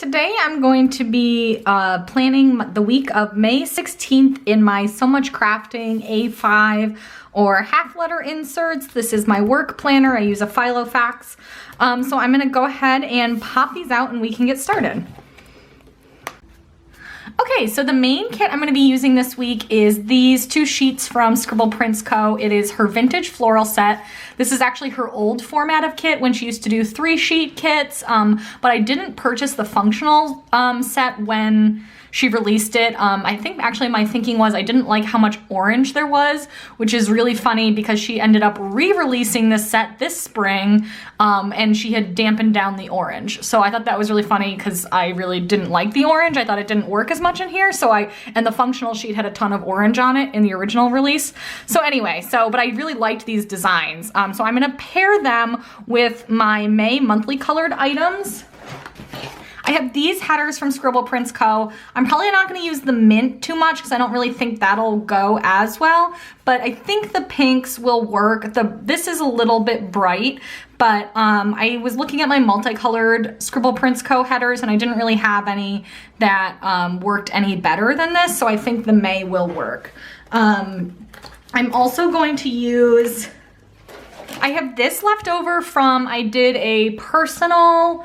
Today I'm going to be planning the week of May 16th in my So Much Crafting A5 or half letter inserts. This is my work planner. I use a Filofax. So I'm gonna go ahead and pop these out and we can get started. Okay, so the main kit I'm going to be using this week is these two sheets from Scribble Prints Co. It is her vintage floral set. This is actually her old format of kit when she used to do 3-sheet kits, but I didn't purchase the functional set when she released it. I think actually my thinking was I didn't like how much orange there was, which is really funny because she ended up re-releasing this set this spring and she had dampened down the orange. So I thought that was really funny because I really didn't like the orange. I thought it didn't work as much in here. And the functional sheet had a ton of orange on it in the original release. So anyway, but I really liked these designs. So I'm gonna pair them with my May monthly colored items. I have these headers from Scribble Prints Co. I'm probably not going to use the mint too much because I don't really think that'll go as well, but I think the pinks will work. This is a little bit bright, but I was looking at my multicolored Scribble Prints Co. headers and I didn't really have any that worked any better than this, so I think the May will work. I'm also going to use, I have this left over from, I did a personal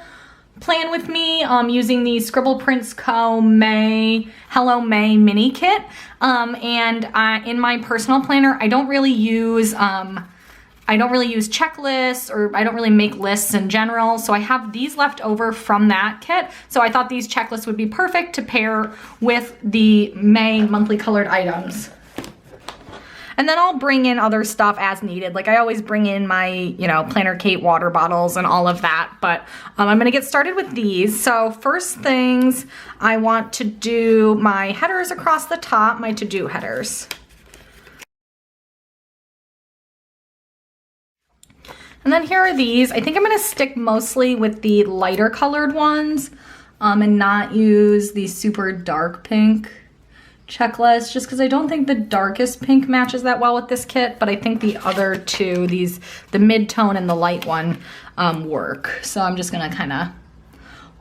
plan with me using the Scribble Prints Co. Hello May mini kit, in my personal planner I don't really use checklists, or I don't really make lists in general, so I have these left over from that kit, so I thought these checklists would be perfect to pair with the May monthly colored items. And then I'll bring in other stuff as needed. Like I always bring in my, Planner Kate water bottles and all of that. But I'm gonna get started with these. So first things, I want to do my headers across the top, my to-do headers. And then here are these. I think I'm gonna stick mostly with the lighter colored ones and not use the super dark pink checklist, just because I don't think the darkest pink matches that well with this kit, but I think the other two, the mid-tone and the light one, work. So I'm just gonna kind of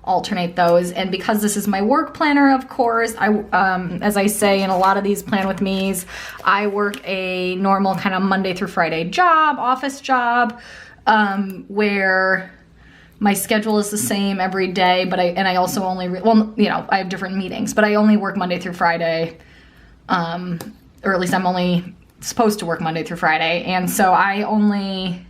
alternate those. And because this is my work planner, of course, as I say in a lot of these plan with me's, I work a normal kind of Monday through Friday job, office job, where my schedule is the same every day, but I also only, I have different meetings, but I only work Monday through Friday, or at least I'm only supposed to work Monday through Friday. And so I only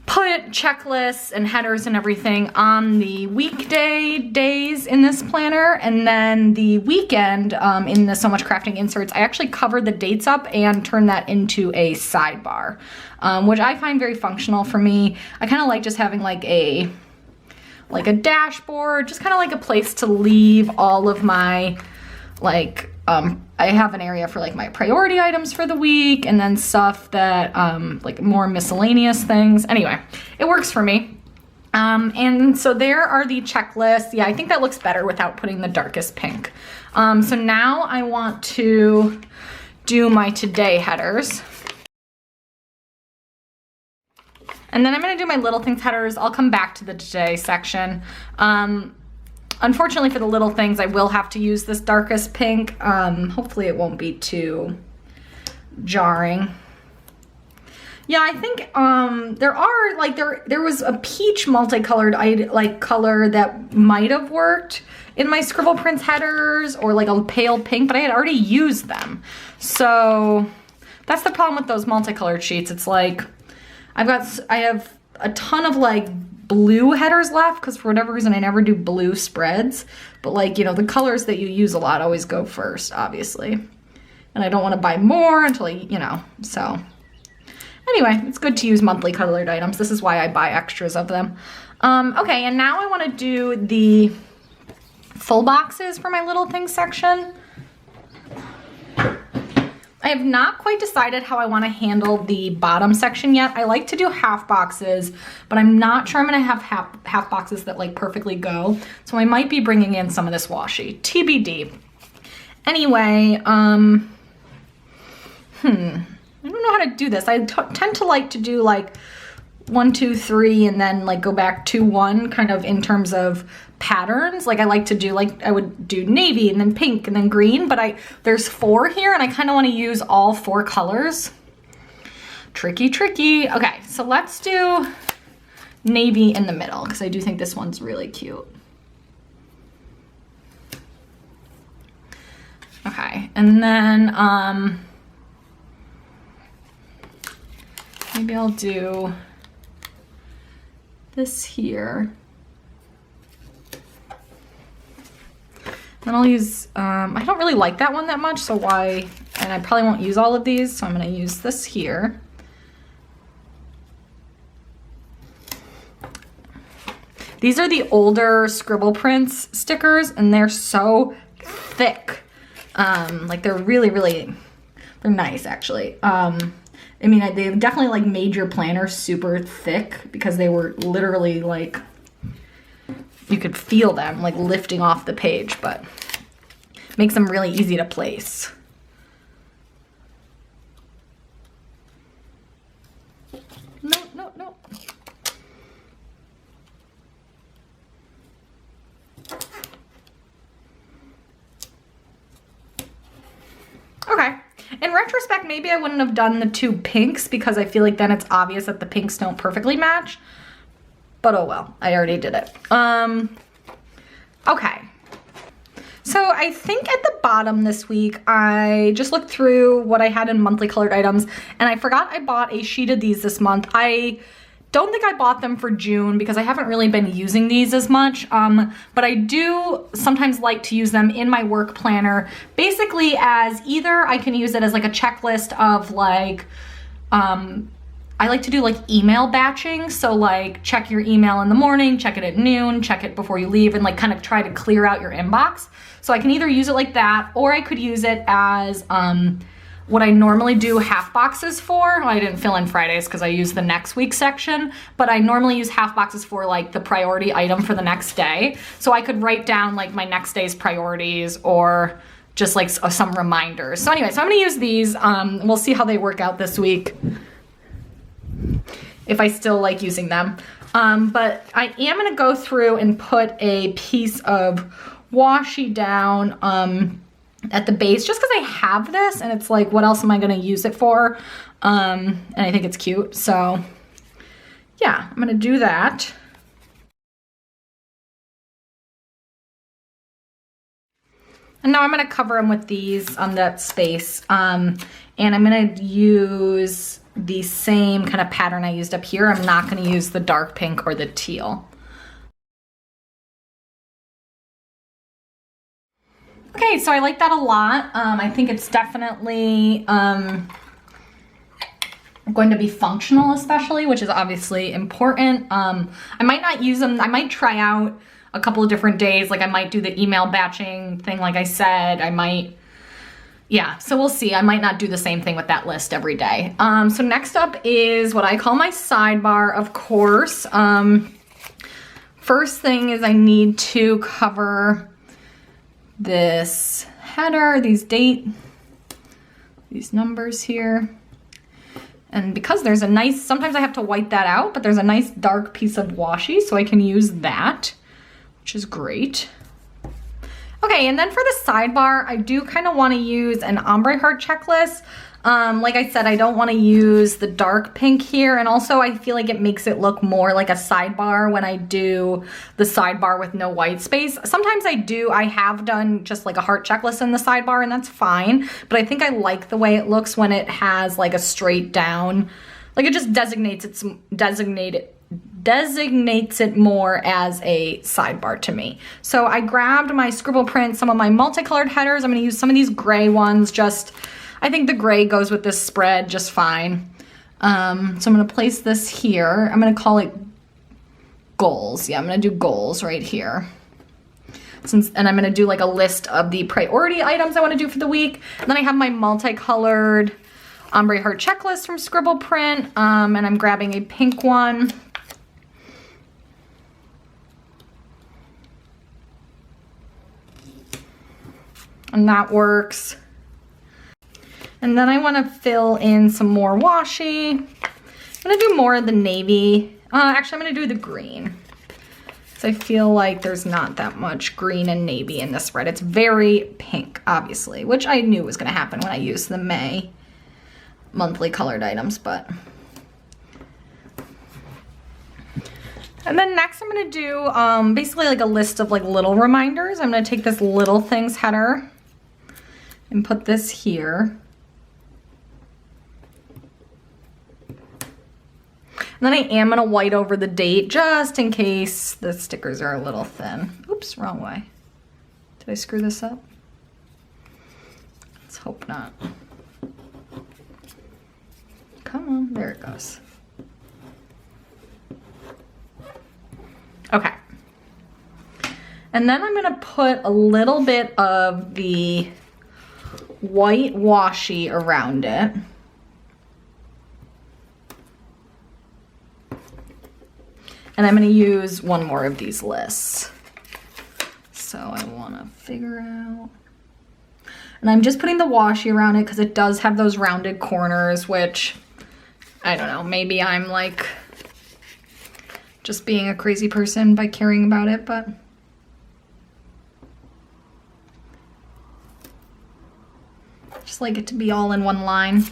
put checklists and headers and everything on the weekday days in this planner, and then the weekend in the So Much Crafting inserts, I actually covered the dates up and turned that into a sidebar, which I find very functional for me. I kind of like just having like a dashboard, just kind of like a place to leave all of my I have an area for like my priority items for the week, and then stuff that like more miscellaneous things. Anyway, it works for me. And so there are the checklists. Yeah, I think that looks better without putting the darkest pink. So now I want to do my today headers. And then I'm gonna do my little things headers. I'll come back to the today section. Unfortunately for the little things, I will have to use this darkest pink. Hopefully it won't be too jarring. Yeah, I think there are there was a peach multicolored color that might have worked in my Scribble Prints headers, or like a pale pink, but I had already used them. So that's the problem with those multicolored sheets. It's like I have a ton of blue headers left because for whatever reason I never do blue spreads, but the colors that you use a lot always go first, obviously, and I don't want to buy more until so anyway, it's good to use monthly colored items. This is why I buy extras of them. Okay, and now I want to do the full boxes for my little things section. I have not quite decided how I want to handle the bottom section yet. I like to do half boxes, but I'm not sure I'm going to have half boxes that perfectly go. So I might be bringing in some of this washi. TBD. Anyway, I don't know how to do this. I tend to like to do 1, 2, 3, and then like go back 2, 1 kind of in terms of patterns. Like I like to do, like I would do navy and then pink and then green, but there's 4 here and I kind of want to use all 4 colors. Tricky, tricky. Okay, so let's do navy in the middle because I do think this one's really cute. Okay, and then maybe I'll do this here. Then I'll use, I don't really like that one that much, so why, and I probably won't use all of these, so I'm gonna use this here. These are the older Scribble prints stickers, and they're so thick. Like they're really, they're nice actually. I mean, they definitely like made your planner super thick because they were literally like, you could feel them like lifting off the page, but makes them really easy to place. No, no, no. Okay. In retrospect, maybe I wouldn't have done the 2 pinks because I feel like then it's obvious that the pinks don't perfectly match. But oh well, I already did it. Okay. So I think at the bottom this week, I just looked through what I had in monthly colored items and I forgot I bought a sheet of these this month. I don't think I bought them for June because I haven't really been using these as much, but I do sometimes like to use them in my work planner, basically as either I can use it as like a checklist of like, I like to do like email batching. So like check your email in the morning, check it at noon, check it before you leave, and like kind of try to clear out your inbox. So I can either use it like that, or I could use it as, what I normally do half boxes for. Well, I didn't fill in Fridays because I used the next week section, but I normally use half boxes for like the priority item for the next day. So I could write down like my next day's priorities or just like some reminders. So anyway, so I'm gonna use these. We'll see how they work out this week, if I still like using them. But I am gonna go through and put a piece of washi down at the base, just because I have this and it's like, what else am I going to use it for? And I think it's cute. So yeah, I'm going to do that. And now I'm going to cover them with these on that space. And I'm going to use the same kind of pattern I used up here. I'm not going to use the dark pink or the teal. Okay, so I like that a lot. I think it's definitely going to be functional especially, which is obviously important. I might not use them. I might try out a couple of different days. Like I might do the email batching thing like I said. I might, yeah, so we'll see. I might not do the same thing with that list every day. So next up is what I call my sidebar, of course. First thing is I need to cover this header, these numbers here. And because there's a nice, sometimes I have to white that out, but there's a nice dark piece of washi, so I can use that, which is great. Okay, and then for the sidebar, I do kind of want to use an ombre heart checklist. Like I said, I don't want to use the dark pink here, and also I feel like it makes it look more like a sidebar when I do the sidebar with no white space. Sometimes I have done just like a heart checklist in the sidebar, and that's fine, but I think I like the way it looks when it has like a straight down, like it just designates it more as a sidebar to me. So I grabbed my Scribble print, some of my multicolored headers. I'm going to use some of these gray ones, I think the gray goes with this spread just fine. So I'm going to place this here. I'm going to call it goals. Yeah, I'm going to do goals right here. And I'm going to do like a list of the priority items I want to do for the week. And then I have my multicolored ombre heart checklist from Scribble print. And I'm grabbing a pink one. And that works. And then I want to fill in some more washi. gonna do more of the navy. Actually, I'm gonna do the green. So I feel like there's not that much green and navy in this spread. It's very pink, obviously, which I knew was gonna happen when I used the May monthly colored items, but. And then next I'm gonna do basically like a list of like little reminders. I'm gonna take this little things header and put this here. And then I am gonna white over the date just in case the stickers are a little thin. Oops, wrong way. Did I screw this up? Let's hope not. Come on, there it goes. Okay. And then I'm gonna put a little bit of the white washi around it. And I'm gonna use one more of these lists. So I wanna figure out. And I'm just putting the washi around it because it does have those rounded corners, which, I don't know, maybe I'm like just being a crazy person by caring about it, but. Just like it to be all in one line.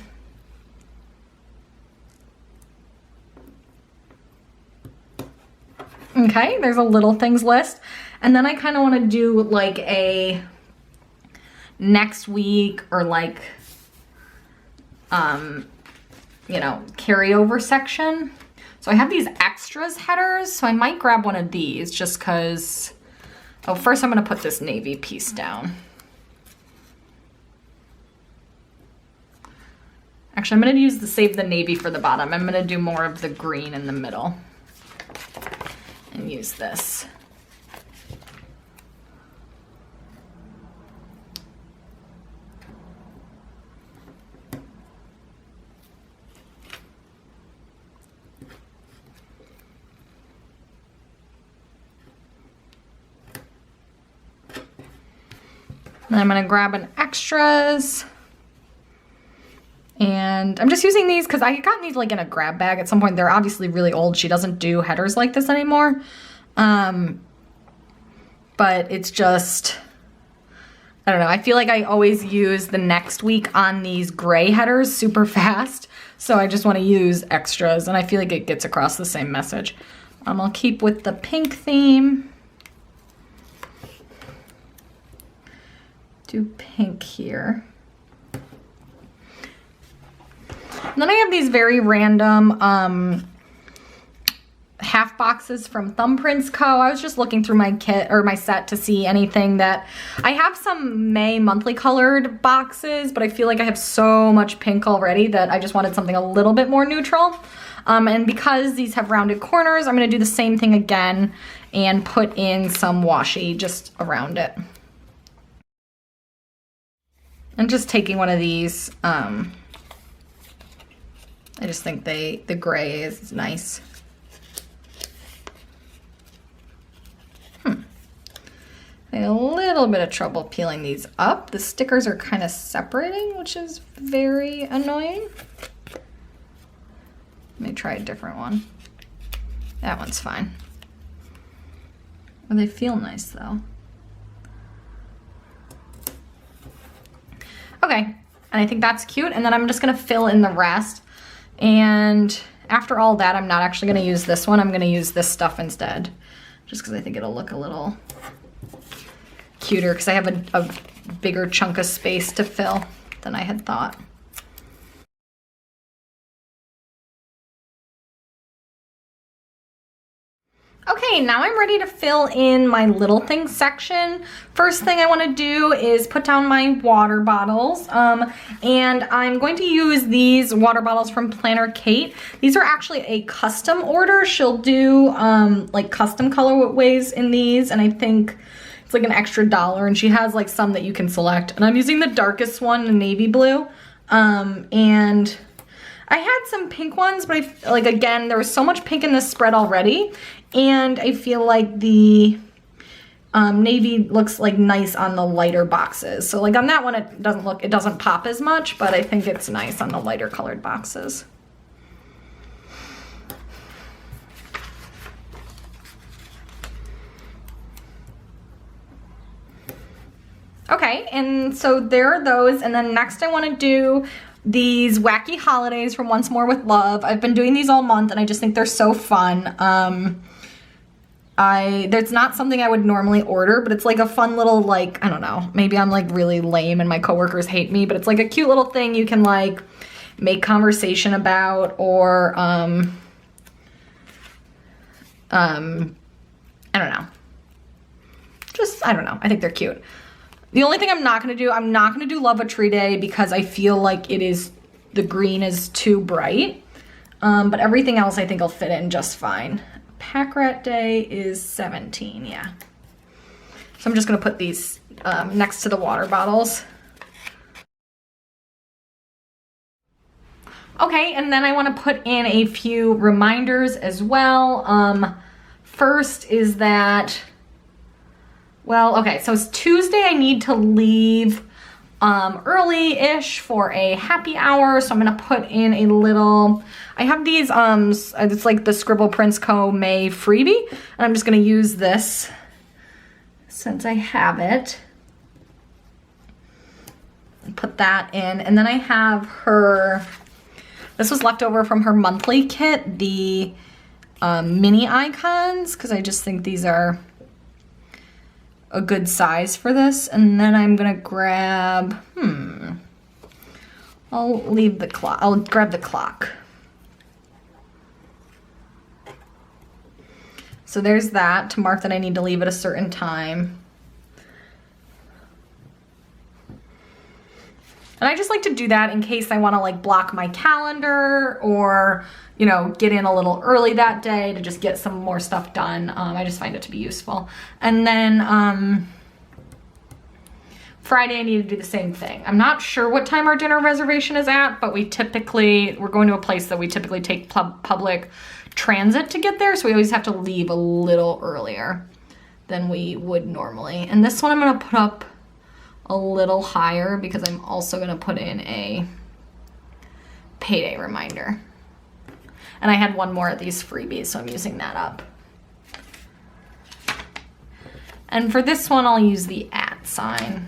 Okay, there's a little things list. And then I kind of want to do like a next week or like, you know, carryover section. So I have these extras headers, so I might grab one of these just because, oh, first I'm going to put this navy piece down. Actually, I'm going to use the save the navy for the bottom. I'm going to do more of the green in the middle and use this. Then I'm going to grab an extras. And I'm just using these because I got these like in a grab bag at some point. They're obviously really old. She doesn't do headers like this anymore. But it's just, I don't know. I feel like I always use the next week on these gray headers super fast. So I just want to use extras and I feel like it gets across the same message. I'll keep with the pink theme. Do pink here. And then I have these very random half boxes from Thumbprints Co. I was just looking through my kit or my set to see anything that I have some May monthly colored boxes, but I feel like I have so much pink already that I just wanted something a little bit more neutral. And because these have rounded corners, I'm going to do the same thing again and put in some washi just around it. And just taking one of these, I just think the gray is nice. I had a little bit of trouble peeling these up. The stickers are kind of separating, which is very annoying. Let me try a different one. That one's fine. Oh, they feel nice though. Okay, and I think that's cute. And then I'm just gonna fill in the rest. And after all that, I'm not actually gonna use this one. I'm gonna use this stuff instead, just because I think it'll look a little cuter because I have a bigger chunk of space to fill than I had thought. Okay, now I'm ready to fill in my little things section. First thing I want to do is put down my water bottles. And I'm going to use these water bottles from Planner Kate. These are actually a custom order. She'll do like custom colorways in these, and I think it's like an extra $1, and she has like some that you can select. And I'm using the darkest one, the navy blue. And I had some pink ones, but like again, there was so much pink in this spread already. And I feel like the navy looks like nice on the lighter boxes. So like on that one, it doesn't pop as much, but I think it's nice on the lighter colored boxes. Okay, and so there are those, and then next I want to do these wacky holidays from Once More with Love. I've been doing these all month, and I just think they're so fun. That's not something I would normally order, but it's like a fun little, like, I don't know, maybe I'm like really lame and my coworkers hate me, but it's like a cute little thing you can like make conversation about, or I don't know. Just, I don't know. I think they're cute. The only thing I'm not going to do Love a Tree Day because I feel like the green is too bright. But everything else I think will fit in just fine. Pack Rat Day is 17, yeah. So I'm just going to put these next to the water bottles. Okay, and then I want to put in a few reminders as well. First is that, well, okay, so it's Tuesday. I need to leave early-ish for a happy hour, so I'm gonna put in a little, I have these, it's like the Scribble Prince Co. May freebie, and I'm just gonna use this since I have it. Put that in, and then I have her, this was left over from her monthly kit, the mini icons, because I just think these are a good size for this. And then I'm gonna grab, I'll leave the clock, I'll grab the clock. So there's that to mark that I need to leave at a certain time. And I just like to do that in case I want to like block my calendar, or, you know, get in a little early that day to just get some more stuff done. I just find it to be useful. And then Friday I need to do the same thing. I'm not sure what time our dinner reservation is at, but we're going to a place that we typically take public transit to get there, so we always have to leave a little earlier than we would normally. And this one I'm gonna put up a little higher because I'm also gonna put in a payday reminder. And I had one more of these freebies, so I'm using that up. And for this one, I'll use the @ sign.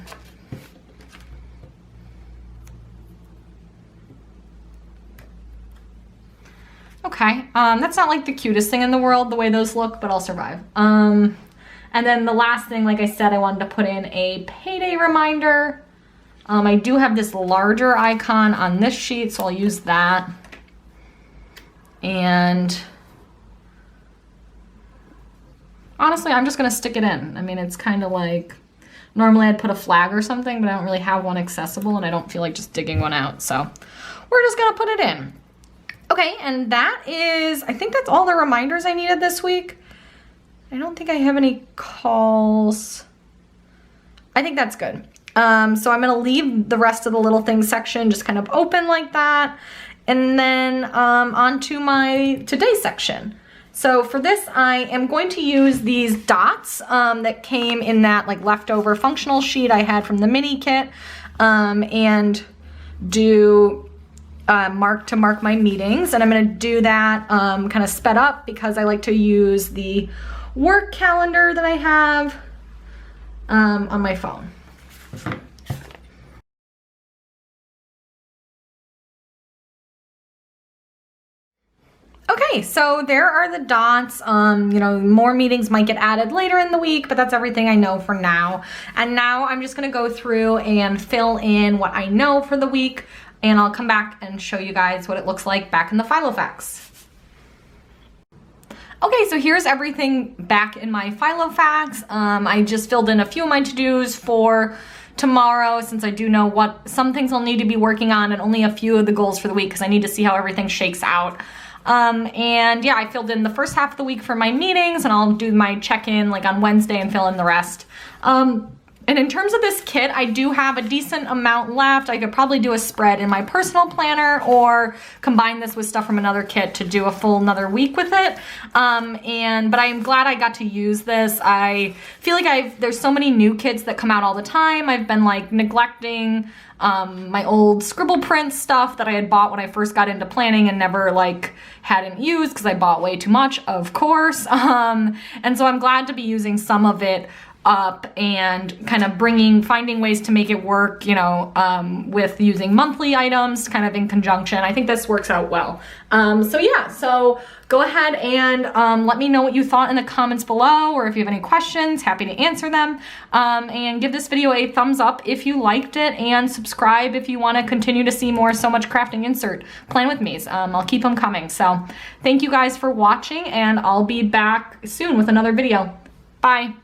Okay, that's not like the cutest thing in the world, the way those look, but I'll survive. And then the last thing, like I said, I wanted to put in a payday reminder. I do have this larger icon on this sheet, so I'll use that. And honestly, I'm just gonna stick it in. I mean, it's kind of like, normally I'd put a flag or something, but I don't really have one accessible and I don't feel like just digging one out. So we're just gonna put it in. Okay, and that is, I think that's all the reminders I needed this week. I don't think I have any calls. I think that's good. So I'm gonna leave the rest of the little things section just kind of open like that. And then onto my today section. So for this, I am going to use these dots that came in that like leftover functional sheet I had from the mini kit, and do to mark my meetings. And I'm gonna do that kind of sped up because I like to use the work calendar that I have on my phone. Okay, so there are the dots. You know, more meetings might get added later in the week, but that's everything I know for now. And now I'm just gonna go through and fill in what I know for the week, and I'll come back and show you guys what it looks like back in the Filofax. Okay, so here's everything back in my Filofax. I just filled in a few of my to-dos for tomorrow, since I do know what some things I'll need to be working on, and only a few of the goals for the week because I need to see how everything shakes out. And yeah, I filled in the first half of the week for my meetings, and I'll do my check-in like on Wednesday and fill in the rest. And in terms of this kit, I do have a decent amount left. I could probably do a spread in my personal planner or combine this with stuff from another kit to do a full another week with it. But I'm glad I got to use this. I feel like there's so many new kits that come out all the time. I've been like neglecting my old Scribble Prince stuff that I had bought when I first got into planning and never like hadn't used because I bought way too much, of course. And so I'm glad to be using some of it up and kind of finding ways to make it work, you know, with using monthly items kind of in conjunction. I think this works out well. So yeah, so go ahead and let me know what you thought in the comments below, or if you have any questions, happy to answer them. And give this video a thumbs up if you liked it, and subscribe if you want to continue to see more So Much Crafting insert plan with me's. I'll keep them coming. So thank you guys for watching, and I'll be back soon with another video. Bye.